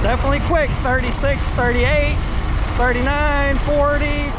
Definitely quick. 36, 38, 39, 40.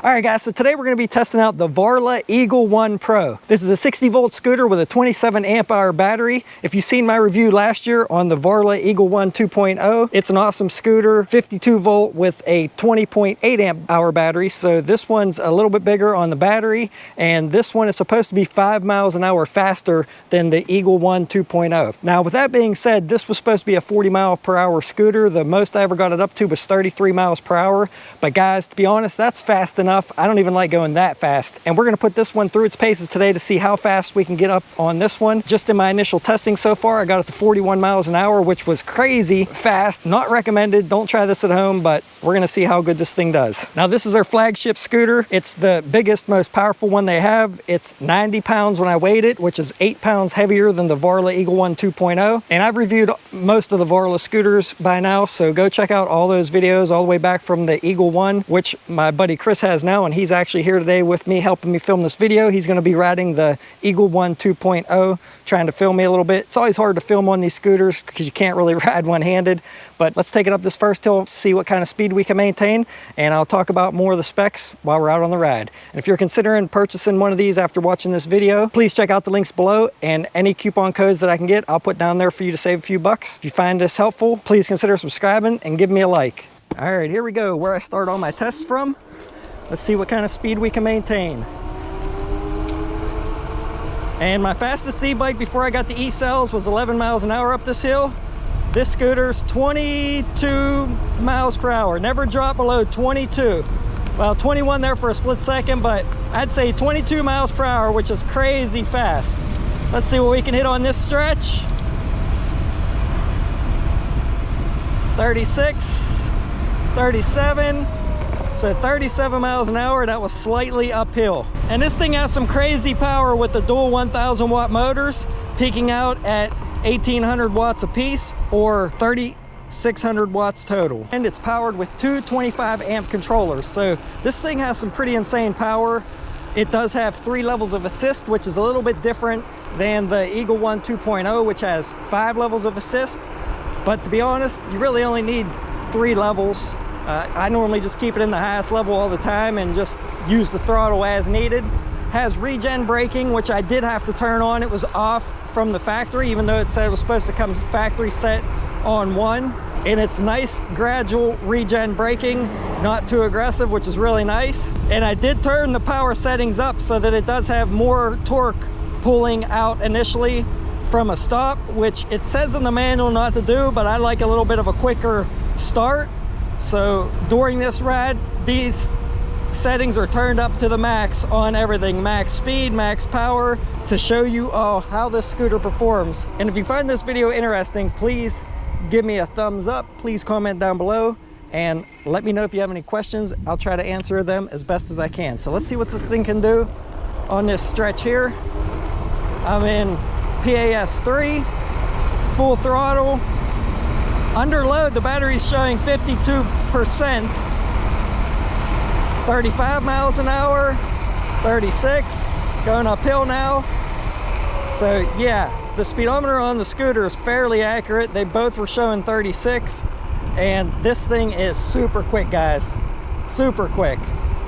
All right guys, so today we're going to be testing out the Varla Eagle 1 Pro. This is a 60 volt scooter with a 27 amp hour battery. If you've seen my review last year on the Varla Eagle 1 2.0, it's an awesome scooter, 52 volt with a 20.8 amp hour battery. So this one's a little bit bigger on the battery, and this one is supposed to be 5 miles an hour faster than the Eagle 1 2.0. Now with that being said, this was supposed to be a 40 mile per hour scooter. The most I ever got it up to was 33 miles per hour. But guys, to be honest, that's fast enough. I don't even like going that fast. And we're going to put this one through its paces today to see how fast we can get up on this one. Just in my initial testing so far, I got it to 41 miles an hour, which was crazy fast. Not recommended. Don't try this at home, but we're going to see how good this thing does. Now, this is our flagship scooter. It's the biggest, most powerful one they have. It's 90 pounds when I weighed it, which is 8 pounds heavier than the Varla Eagle 1 2.0. And I've reviewed most of the Varla scooters by now, so go check out all those videos all the way back from the Eagle 1, which my buddy Chris has now, and he's actually here today with me helping me film this video. He's going to be riding the Eagle 1 2.0, trying to film me a little bit. It's always hard to film on these scooters because you can't really ride one-handed, but let's take it up this first hill, see what kind of speed we can maintain, and I'll talk about more of the specs while we're out on the ride. And if you're considering purchasing one of these after watching this video, please check out the links below, and any coupon codes that I can get, I'll put down there for you to save a few bucks. If you find this helpful, please consider subscribing and give me a like. All right, here we go, where I start all my tests from. Let's see what kind of speed we can maintain. And my fastest e-bike before I got the e-cells was 11 miles an hour up this hill. This scooter's 22 miles per hour. Never dropped below 22. Well, 21 there for a split second, but I'd say 22 miles per hour, which is crazy fast. Let's see what we can hit on this stretch. 36, 37. So 37 miles an hour, that was slightly uphill. And this thing has some crazy power with the dual 1000 watt motors, peaking out at 1800 watts a piece or 3600 watts total. And it's powered with two 25 amp controllers. So this thing has some pretty insane power. It does have 3 levels of assist, which is a little bit different than the Eagle 1 2.0, which has 5 levels of assist. But to be honest, you really only need 3 levels. I normally just keep it in the highest level all the time and just use the throttle as needed. Has regen braking, which I did have to turn on. It was off from the factory, even though it said it was supposed to come factory set on 1. And it's nice gradual regen braking, not too aggressive, which is really nice. And I did turn the power settings up so that it does have more torque pulling out initially from a stop, which it says in the manual not to do, but I like a little bit of a quicker start. So during this ride, these settings are turned up to the max on everything, max speed, max power, to show you how this scooter performs. And if you find this video interesting, please give me a thumbs up. Please comment down below and let me know if you have any questions. I'll try to answer them as best as I can. So let's see what this thing can do on this stretch here. I'm in PAS 3, full throttle. Under load, the battery's showing 52%, 35 miles an hour, 36, going uphill now. So yeah, the speedometer on the scooter is fairly accurate. They both were showing 36, and this thing is super quick, guys, super quick.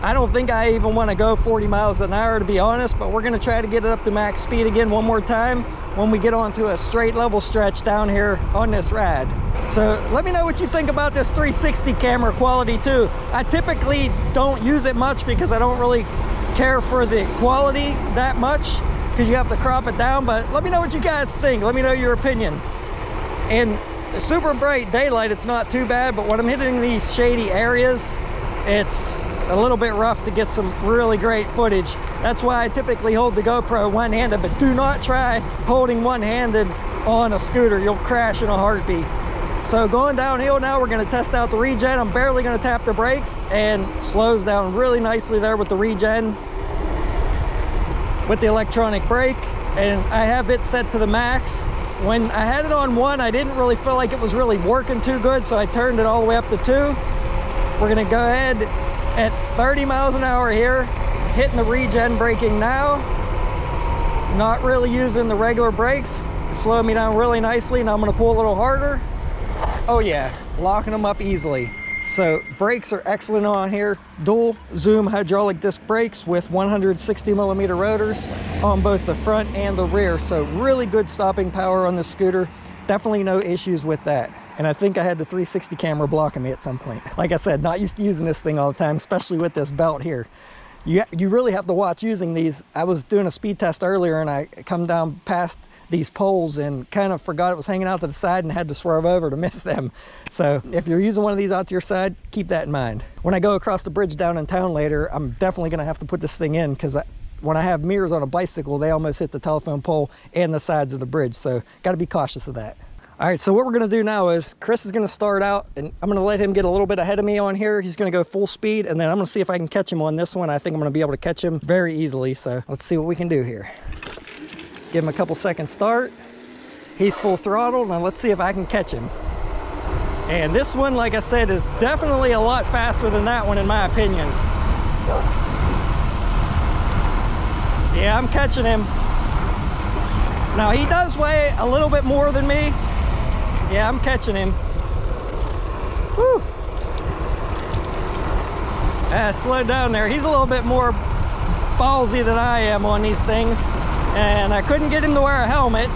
I don't think I even want to go 40 miles an hour, to be honest, but we're going to try to get it up to max speed again one more time when we get onto a straight level stretch down here on this ride. So let me know what you think about this 360 camera quality too. I typically don't use it much because I don't really care for the quality that much because you have to crop it down, but let me know what you guys think. Let me know your opinion. In super bright daylight, it's not too bad, but when I'm hitting these shady areas, it's a little bit rough to get some really great footage. That's why I typically hold the GoPro one-handed, but do not try holding one-handed on a scooter. You'll crash in a heartbeat. So going downhill now, we're going to test out the regen. I'm barely going to tap the brakes, and slows down really nicely there with the regen, with the electronic brake, and I have it set to the max. When I had it on 1, I didn't really feel like it was really working too good, so I turned it all the way up to 2. We're going to go ahead at 30 miles an hour here, hitting the regen braking now. not really using the regular brakes. It slowed me down really nicely. Now I'm going to pull a little harder. Oh yeah, locking them up easily. So brakes are excellent on here. Dual zoom hydraulic disc brakes with 160 millimeter rotors on both the front and the rear. So really good stopping power on this scooter. Definitely no issues with that. And I think I had the 360 camera blocking me at some point. Like I said, not used to using this thing all the time, especially with this belt here. You really have to watch using these. I was doing a speed test earlier and I come down past these poles and kind of forgot it was hanging out to the side and had to swerve over to miss them. So if you're using one of these out to your side, keep that in mind. When I go across the bridge down in town later, I'm definitely gonna have to put this thing in, because when I have mirrors on a bicycle, they almost hit the telephone pole and the sides of the bridge. So gotta be cautious of that. All right, so what we're gonna do now is Chris is gonna start out and I'm gonna let him get a little bit ahead of me on here. He's gonna go full speed and then I'm gonna see if I can catch him on this one. I think I'm gonna be able to catch him very easily. So let's see what we can do here. Give him a couple seconds start. He's full throttle. Now let's see if I can catch him. And this one, like I said, is definitely a lot faster than that one in my opinion. Yeah, I'm catching him. Now he does weigh a little bit more than me. Yeah, I'm catching him. Whew. Slow down there. He's a little bit more ballsy than I am on these things. And I couldn't get him to wear a helmet.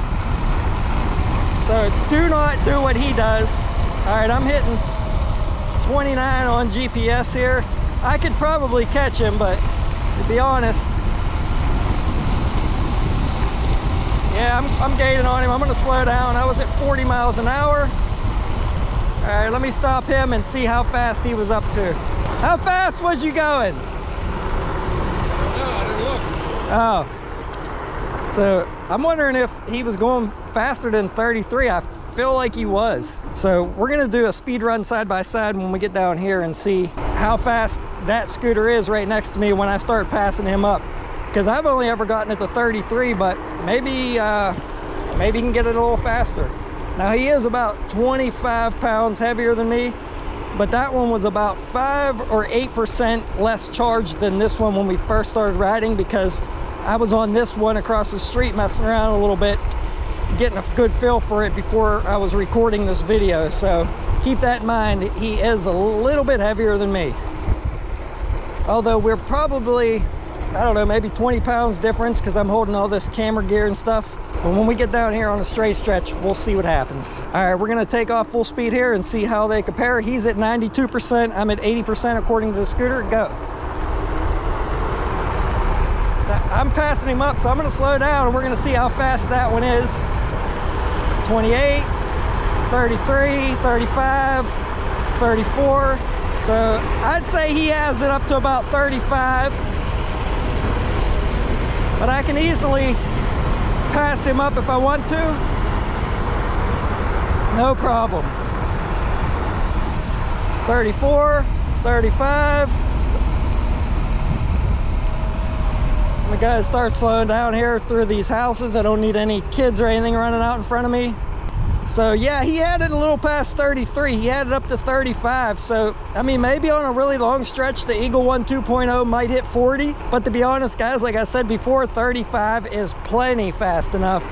So do not do what he does. All right, I'm hitting 29 on GPS here. I could probably catch him, but to be honest, yeah, I'm gaining on him. I'm gonna slow down. I was at 40 miles an hour. All right, let me stop him and see how fast he was up to. How fast was you going? No, I didn't look. Oh. So I'm wondering if he was going faster than 33. I feel like he was. So we're gonna do a speed run side by side when we get down here and see how fast that scooter is right next to me when I start passing him up. Because I've only ever gotten it to 33, but maybe he can get it a little faster. Now he is about 25 pounds heavier than me, but that one was about 5 or 8% less charged than this one when we first started riding, because I was on this one across the street messing around a little bit, getting a good feel for it before I was recording this video. So keep that in mind. He is a little bit heavier than me. Although we're probably, I don't know, maybe 20 pounds difference because I'm holding all this camera gear and stuff. But when we get down here on a straight stretch, we'll see what happens. All right, we're gonna take off full speed here and see how they compare. He's at 92%, I'm at 80% according to the scooter. Go. I'm passing him up, so I'm gonna slow down and we're gonna see how fast that one is. 28, 33, 35, 34. So I'd say he has it up to about 35. But I can easily pass him up if I want to. No problem. 34, 35. I'm gonna start slowing down here through these houses. I don't need any kids or anything running out in front of me. So yeah, he had it a little past 33. He had it up to 35. So, I mean, maybe on a really long stretch, the Eagle One 2.0 might hit 40. But to be honest, guys, like I said before, 35 is plenty fast enough.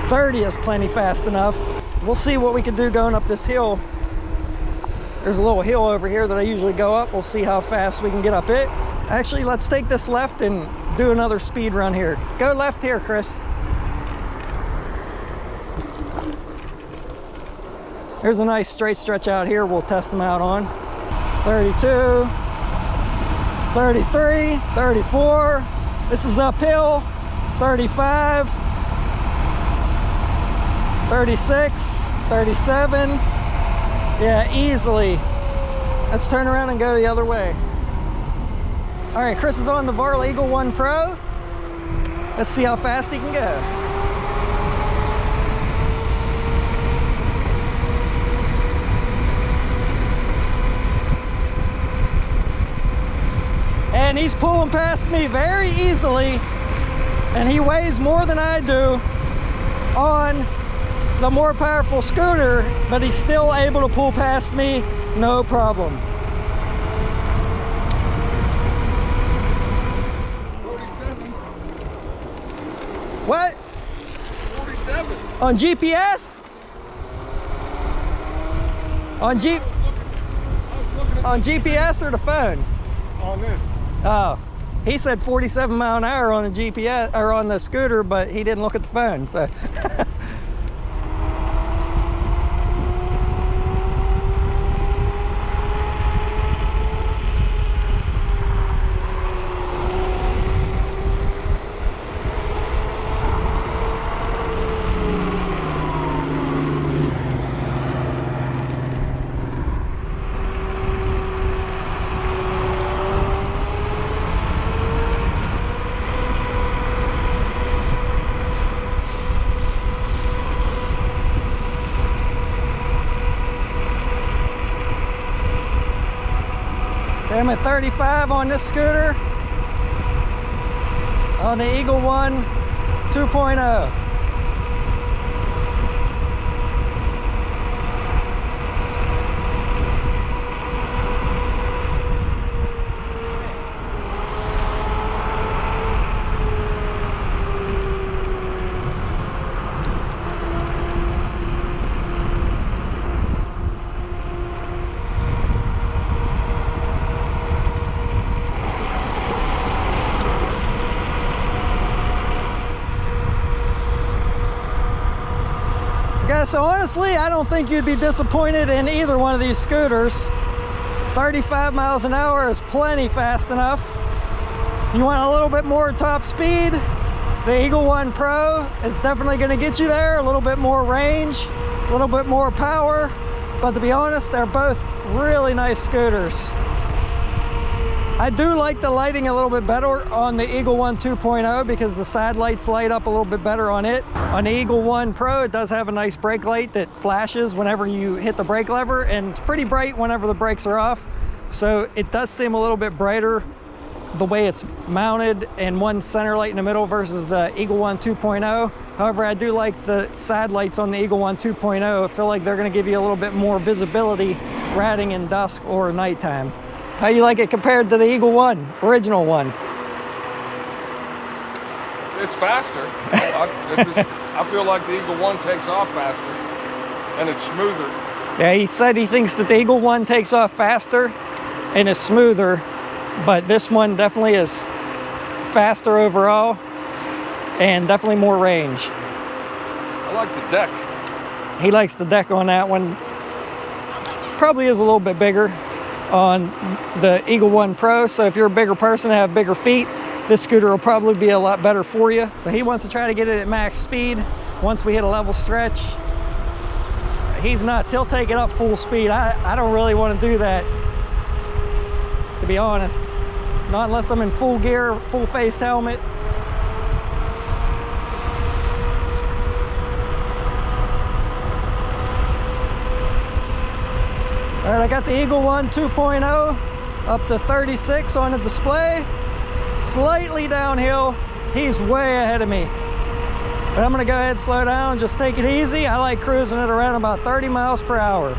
30 is plenty fast enough. We'll see what we can do going up this hill. There's a little hill over here that I usually go up. We'll see how fast we can get up it. Actually, let's take this left and do another speed run here. Go left here, Chris. Here's a nice straight stretch out here we'll test them out on. 32, 33, 34. This is uphill. 35, 36, 37. Yeah, easily. Let's turn around and go the other way. All right, Chris is on the Varla Eagle One Pro. Let's see how fast he can go. And he's pulling past me very easily, and he weighs more than I do on the more powerful scooter, but he's still able to pull past me, no problem. 47. What? 47. On GPS? On on GPS or the phone? On this. Oh, he said 47 mile an hour on the GPS or on the scooter, but he didn't look at the phone. So. I'm at 35 on this scooter on the Eagle One 2.0. Yeah, so honestly, I don't think you'd be disappointed in either one of these scooters. 35 miles an hour is plenty fast enough. If you want a little bit more top speed, the Eagle One Pro is definitely going to get you there. A little bit more range, a little bit more power. But to be honest, they're both really nice scooters. I do like the lighting a little bit better on the Eagle One 2.0 because the side lights light up a little bit better on it. On the Eagle One Pro, it does have a nice brake light that flashes whenever you hit the brake lever, and it's pretty bright whenever the brakes are off. So it does seem a little bit brighter the way it's mounted, and one center light in the middle versus the Eagle One 2.0. However, I do like the side lights on the Eagle One 2.0. I feel like they're going to give you a little bit more visibility riding in dusk or nighttime. How you like it compared to the Eagle One, original one? It's faster. I feel like the Eagle One takes off faster and it's smoother. Yeah, he said he thinks that the Eagle One takes off faster and is smoother, but this one definitely is faster overall and definitely more range. I like the deck. He likes the deck on that one. Probably is a little bit bigger on the Eagle One Pro, so if you're a bigger person and have bigger feet, this scooter will probably be a lot better for you. So he wants to try to get it at max speed once we hit a level stretch. He's nuts. He'll take it up full speed. I don't really want to do that, to be honest. Not unless I'm in full gear, full face helmet. All right, I got the Eagle One 2.0 up to 36 on the display. Slightly downhill. He's way ahead of me. But I'm gonna go ahead and slow down, just take it easy. I like cruising it around about 30 miles per hour.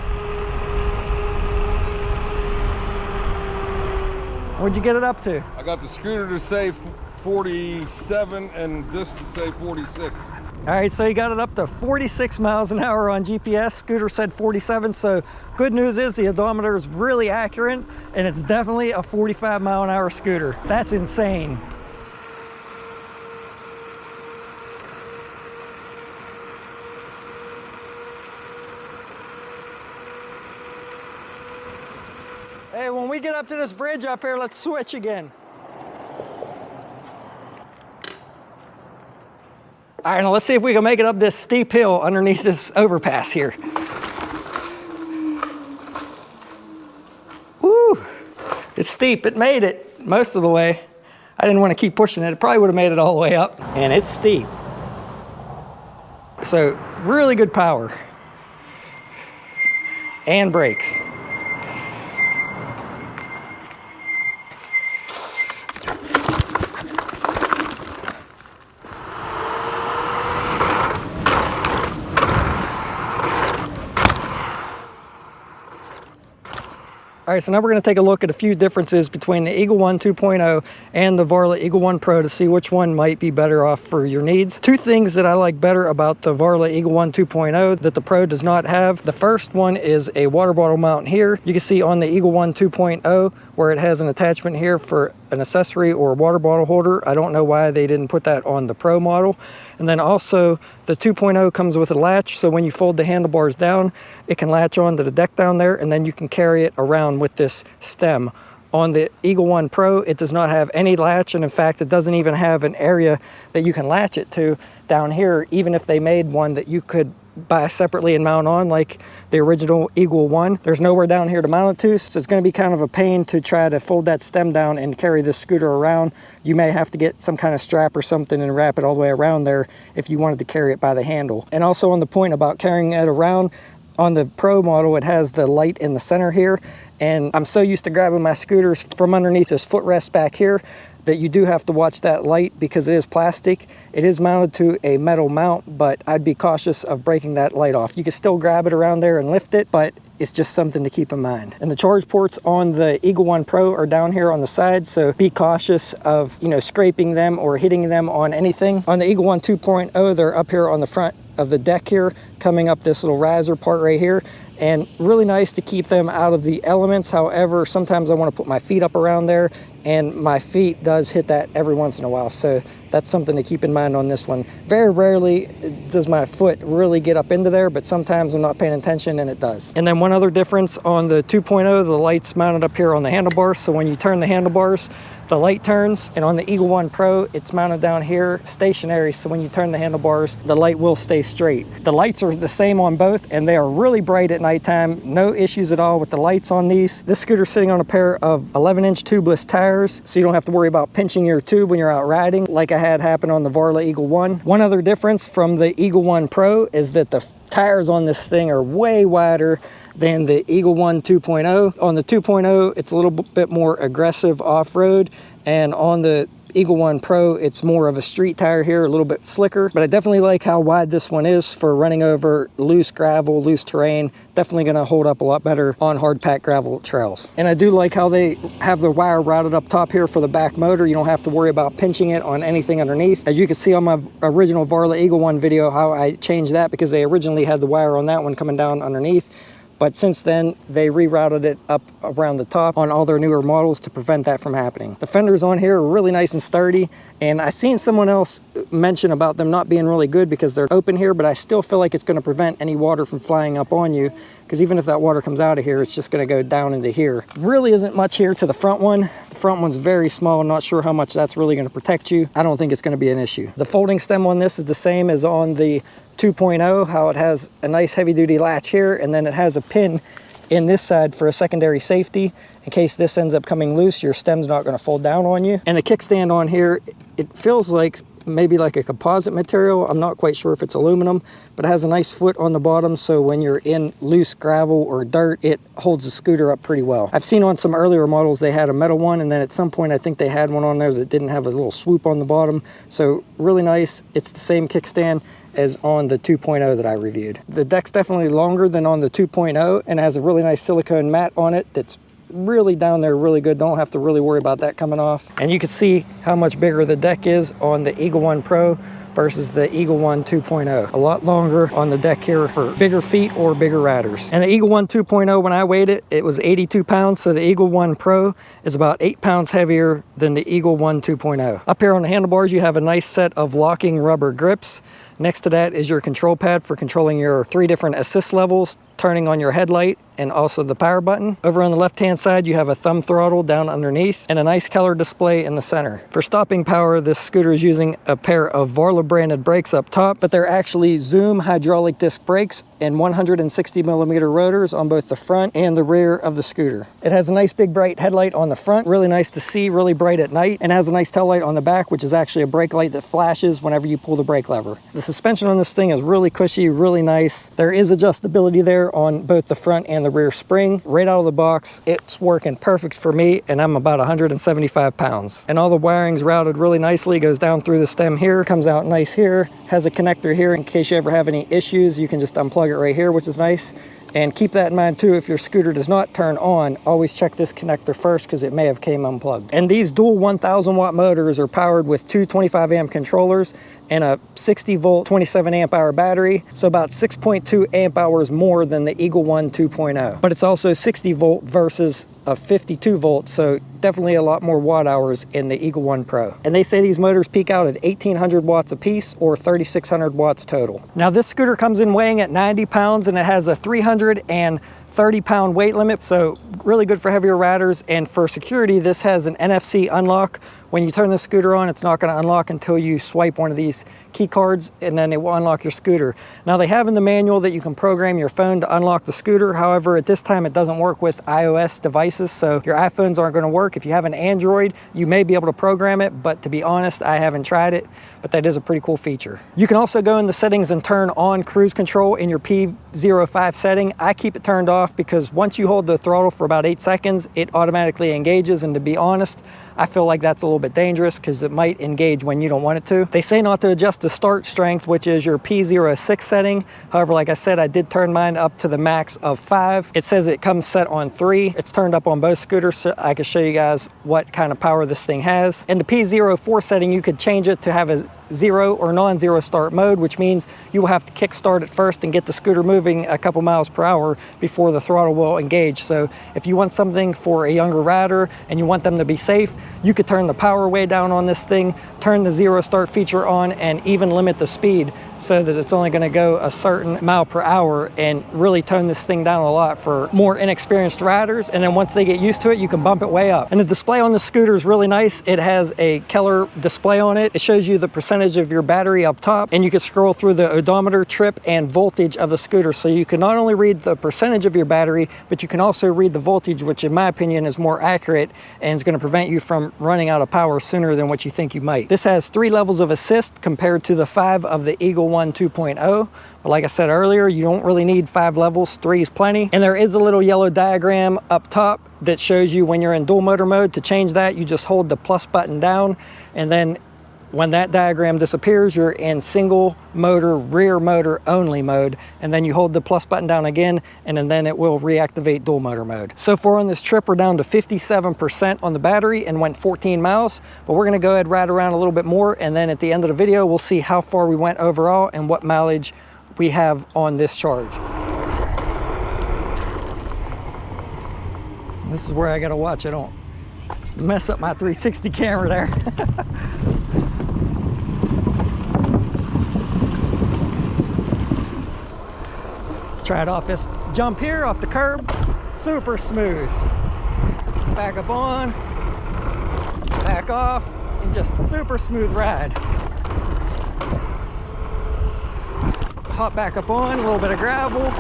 What'd you get it up to? I got the scooter to say 47 and this to say 46. All right, so you got it up to 46 miles an hour on GPS. Scooter said 47, so good news is the odometer is really accurate, and it's definitely a 45 mile an hour scooter. That's insane. Hey, when we get up to this bridge up here, let's switch again. All right, now let's see if we can make it up this steep hill underneath this overpass here. Woo! It's steep. It made it most of the way. I didn't want to keep pushing it. It probably would have made it all the way up. And it's steep. So, really good power. And brakes. All right, so now we're going to take a look at a few differences between the Eagle One 2.0 and the Varla Eagle One Pro to see which one might be better off for your needs. Two things that I like better about the Varla Eagle One 2.0 that the Pro does not have. The first one is a water bottle mount here. You can see on the Eagle One 2.0 where it has an attachment here for an accessory or a water bottle holder. I don't know why they didn't put that on the Pro model. And then also the 2.0 comes with a latch, so when you fold the handlebars down, it can latch onto the deck down there, and then you can carry it around with this stem. On the Eagle One Pro, it does not have any latch, and in fact, it doesn't even have an area that you can latch it to down here, even if they made one that you could buy separately and mount on like the original Eagle One. There's nowhere down here to mount it to, so it's going to be kind of a pain to try to fold that stem down and carry this scooter around. You may have to get some kind of strap or something and wrap it all the way around there if you wanted to carry it by the handle. And also on the point about carrying it around, on the Pro model, it has the light in the center here, and I'm so used to grabbing my scooters from underneath this footrest back here that you do have to watch that light because it is plastic. It is mounted to a metal mount, but I'd be cautious of breaking that light off. You can still grab it around there and lift it, but it's just something to keep in mind. And the charge ports on the Eagle One Pro are down here on the side, so be cautious of, scraping them or hitting them on anything. On the Eagle One 2.0, they're up here on the front of the deck here, coming up this little riser part right here, and really nice to keep them out of the elements. However, sometimes I want to put my feet up around there, and my feet does hit that every once in a while, so that's something to keep in mind on this one. Very rarely does my foot really get up into there, but sometimes I'm not paying attention and it does. And then one other difference on the 2.0, the light's mounted up here on the handlebars, so when you turn the handlebars, the light turns. And on the Eagle One Pro, it's mounted down here stationary, so when you turn the handlebars, the light will stay straight. The lights are the same on both, and they are really bright at nighttime. No issues at all with the lights on these. This scooter's sitting on a pair of 11-inch tubeless tires, so you don't have to worry about pinching your tube when you're out riding like I had happen on the Varla Eagle One. One other difference from the Eagle One Pro is that the tires on this thing are way wider than the Eagle One 2.0. On the 2.0, it's a little bit more aggressive off-road, and on the Eagle One Pro, it's more of a street tire here, a little bit slicker, but I definitely like how wide this one is for running over loose gravel, loose terrain. Definitely going to hold up a lot better on hard packed gravel trails. And I do like how they have the wire routed up top here for the back motor. You don't have to worry about pinching it on anything underneath. As you can see on my original Varla Eagle One video, how I changed that because they originally had the wire on that one coming down underneath. But since then, they rerouted it up around the top on all their newer models to prevent that from happening. The fenders on here are really nice and sturdy, and I seen someone else mention about them not being really good because they're open here, but I still feel like it's going to prevent any water from flying up on you, because even if that water comes out of here, it's just going to go down into here. Really isn't much here to the front one. The front one's very small. I'm not sure how much that's really going to protect you. I don't think it's going to be an issue. The folding stem on this is the same as on the 2.0, how it has a nice heavy duty latch here, and then it has a pin in this side for a secondary safety. In case this ends up coming loose, your stem's not going to fold down on you. And the kickstand on here, it feels like maybe like a composite material. I'm not quite sure if it's aluminum, but it has a nice foot on the bottom, so when you're in loose gravel or dirt, it holds the scooter up pretty well. I've seen on some earlier models they had a metal one, and then at some point I think they had one on there that didn't have a little swoop on the bottom. So really nice. It's the same kickstand as on the 2.0 that I reviewed. The deck's definitely longer than on the 2.0 and has a really nice silicone mat on it that's really down there really good. Don't have to really worry about that coming off. And you can see how much bigger the deck is on the Eagle One Pro versus the Eagle One 2.0. A lot longer on the deck here for bigger feet or bigger riders. And the Eagle One 2.0, when I weighed it, it was 82 pounds. So the Eagle One Pro is about 8 pounds heavier than the Eagle One 2.0. Up here on the handlebars, you have a nice set of locking rubber grips. Next to that is your control pad for controlling your 3 different assist levels, turning on your headlight, and also the power button. Over on the left-hand side, you have a thumb throttle down underneath and a nice color display in the center. For stopping power, this scooter is using a pair of Varla branded brakes up top, but they're actually Zoom hydraulic disc brakes and 160 millimeter rotors on both the front and the rear of the scooter. It has a nice big bright headlight on the front, really nice to see, really bright at night, and has a nice tail light on the back, which is actually a brake light that flashes whenever you pull the brake lever. The suspension on this thing is really cushy, really nice. There is adjustability there on both the front and the rear spring. Right out of the box, it's working perfect for me, and I'm about 175 pounds. And all the wiring's routed really nicely, goes down through the stem here, comes out nice here, has a connector here in case you ever have any issues. You can just unplug it right here, which is nice. And keep that in mind too, if your scooter does not turn on, always check this connector first because it may have came unplugged. And these dual 1000 watt motors are powered with two 25 amp controllers and a 60 volt 27 amp hour battery, so about 6.2 amp hours more than the Eagle One 2.0. But it's also 60 volt versus a 52 volt, so definitely a lot more watt hours in the Eagle One Pro. And they say these motors peak out at 1800 watts a piece or 3600 watts total. Now this scooter comes in weighing at 90 pounds and it has a 330-pound weight limit, so really good for heavier riders. And for security, this has an NFC unlock. When you turn the scooter on, it's not going to unlock until you swipe one of these key cards, and then it will unlock your scooter. Now they have in the manual that you can program your phone to unlock the scooter. However, at this time it doesn't work with iOS devices, so your iPhones aren't going to work. If you have an Android, you may be able to program it, but to be honest, I haven't tried it, but that is a pretty cool feature. You can also go in the settings and turn on cruise control in your P05 setting. I keep it turned off because once you hold the throttle for about 8 seconds, it automatically engages, and to be honest, I feel like that's a little bit dangerous because it might engage when you don't want it to. They say not to adjust the start strength, which is your P06 setting. However, like I said, I did turn mine up to the max of 5. It says it comes set on 3. It's turned up on both scooters, so I can show you guys what kind of power this thing has. In the P04 setting, you could change it to have a 0 or non-zero start mode, which means you will have to kick start it first and get the scooter moving a couple miles per hour before the throttle will engage. So if you want something for a younger rider and you want them to be safe, you could turn the power way down on this thing, turn the 0 start feature on, and even limit the speed so that it's only going to go a certain mile per hour, and really tone this thing down a lot for more inexperienced riders. And then once they get used to it, you can bump it way up. And the display on the scooter is really nice. It has a Keller display on it. It shows you the percentage of your battery up top, and you can scroll through the odometer, trip, and voltage of the scooter. So you can not only read the percentage of your battery, but you can also read the voltage, which in my opinion is more accurate and is going to prevent you from running out of power sooner than what you think you might. This has 3 levels of assist compared to the 5 of the Eagle One 2.0. But like I said earlier, you don't really need 5 levels, 3 is plenty. And there is a little yellow diagram up top that shows you when you're in dual motor mode. To change that, you just hold the plus button down, and then when that diagram disappears, you're in single motor, rear motor only mode, and then you hold the plus button down again, and then it will reactivate dual motor mode. So far on this trip, we're down to 57% on the battery and went 14 miles, but we're gonna go ahead and ride around a little bit more, and then at the end of the video, we'll see how far we went overall and what mileage we have on this charge. This is where I gotta watch I don't mess up my 360 camera there. Try it off this jump here, off the curb. Super smooth. Back up on, back off, and just super smooth ride. Hop back up on, a little bit of gravel.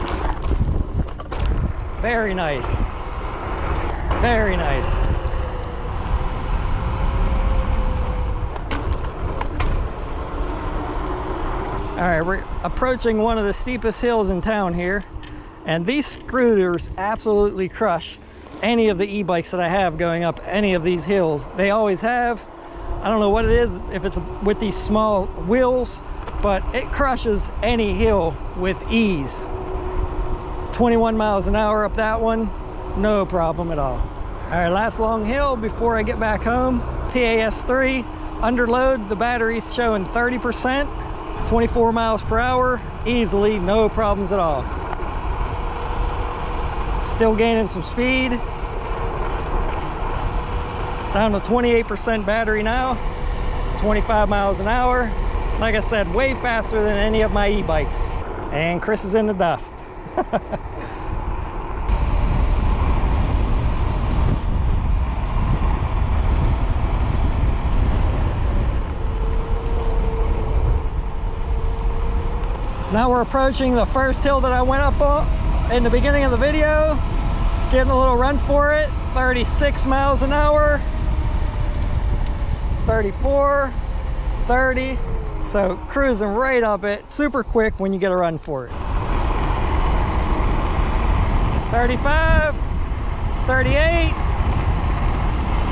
Very nice. Very nice. All right, we're approaching one of the steepest hills in town here, and these scooters absolutely crush any of the e-bikes that I have going up any of these hills. They always have. I don't know what it is, if it's with these small wheels, but it crushes any hill with ease. 21 miles an hour up that one, no problem at all. All right, last long hill before I get back home. PAS3, under load, the battery's showing 30%. 24 miles per hour, easily, no problems at all. Still gaining some speed. Down to 28% battery now, 25 miles an hour. Like I said, way faster than any of my e-bikes. And Chris is in the dust. Now we're approaching the first hill that I went up on in the beginning of the video. Getting a little run for it. 36 miles an hour. 34, 30. So cruising right up it, super quick when you get a run for it. 35, 38,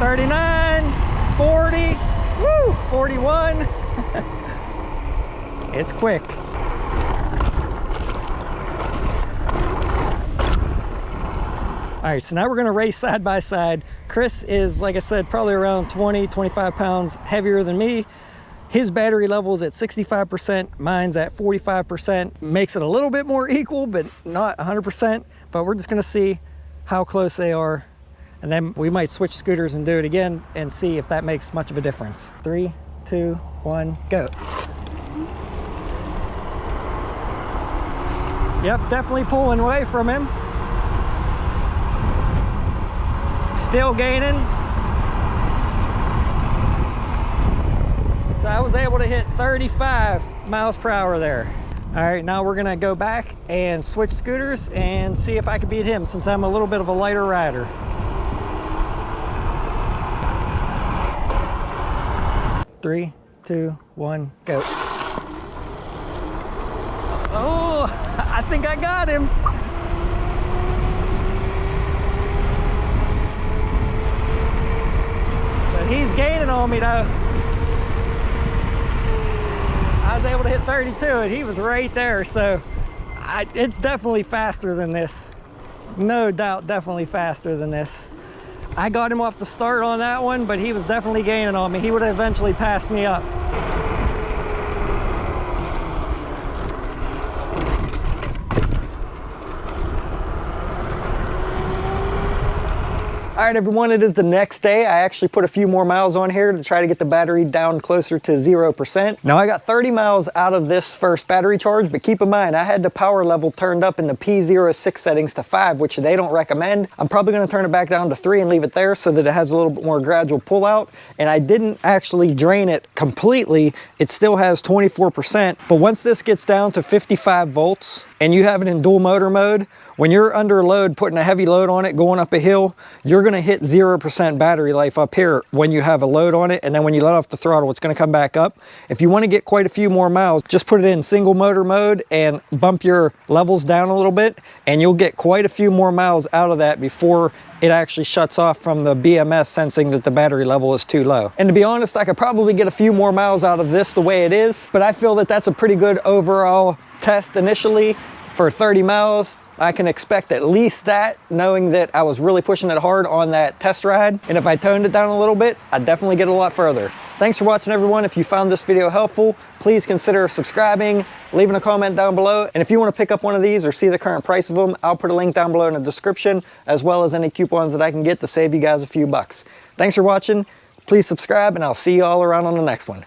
39, 40, woo, 41. It's quick. All right, so now we're gonna race side by side. Chris is, like I said, probably around 20, 25 pounds heavier than me. His battery level is at 65%, mine's at 45%. Makes it a little bit more equal, but not 100%. But we're just gonna see how close they are. And then we might switch scooters and do it again and see if that makes much of a difference. 3, 2, 1, go. Yep, definitely pulling away from him. Still gaining. So I was able to hit 35 miles per hour there. All right, now we're gonna go back and switch scooters and see if I can beat him since I'm a little bit of a lighter rider. 3, 2, 1, go. Oh, I think I got him. He's gaining on me though. I was able to hit 32 and he was right there, so it's definitely faster than this. No doubt, definitely faster than this. I got him off the start on that one, but he was definitely gaining on me. He would have eventually passed me up. All right, everyone, it is the next day. I actually put a few more miles on here to try to get the battery down closer to 0%. Now, I got 30 miles out of this first battery charge, but keep in mind, I had the power level turned up in the P06 settings to 5, which they don't recommend. I'm probably gonna turn it back down to 3 and leave it there so that it has a little bit more gradual pull out. And I didn't actually drain it completely. It still has 24%, but once this gets down to 55 volts and you have it in dual motor mode, when you're under load, putting a heavy load on it, going up a hill, you're gonna hit 0% battery life up here when you have a load on it, and then when you let off the throttle, it's gonna come back up. If you wanna get quite a few more miles, just put it in single motor mode and bump your levels down a little bit, and you'll get quite a few more miles out of that before it actually shuts off from the BMS sensing that the battery level is too low. And to be honest, I could probably get a few more miles out of this the way it is, but I feel that that's a pretty good overall test initially. For 30 miles, I can expect at least that, knowing that I was really pushing it hard on that test ride. And if I toned it down a little bit, I'd definitely get a lot further. Thanks for watching, everyone. If you found this video helpful, please consider subscribing, leaving a comment down below. And if you want to pick up one of these or see the current price of them, I'll put a link down below in the description, as well as any coupons that I can get to save you guys a few bucks. Thanks for watching. Please subscribe, and I'll see you all around on the next one.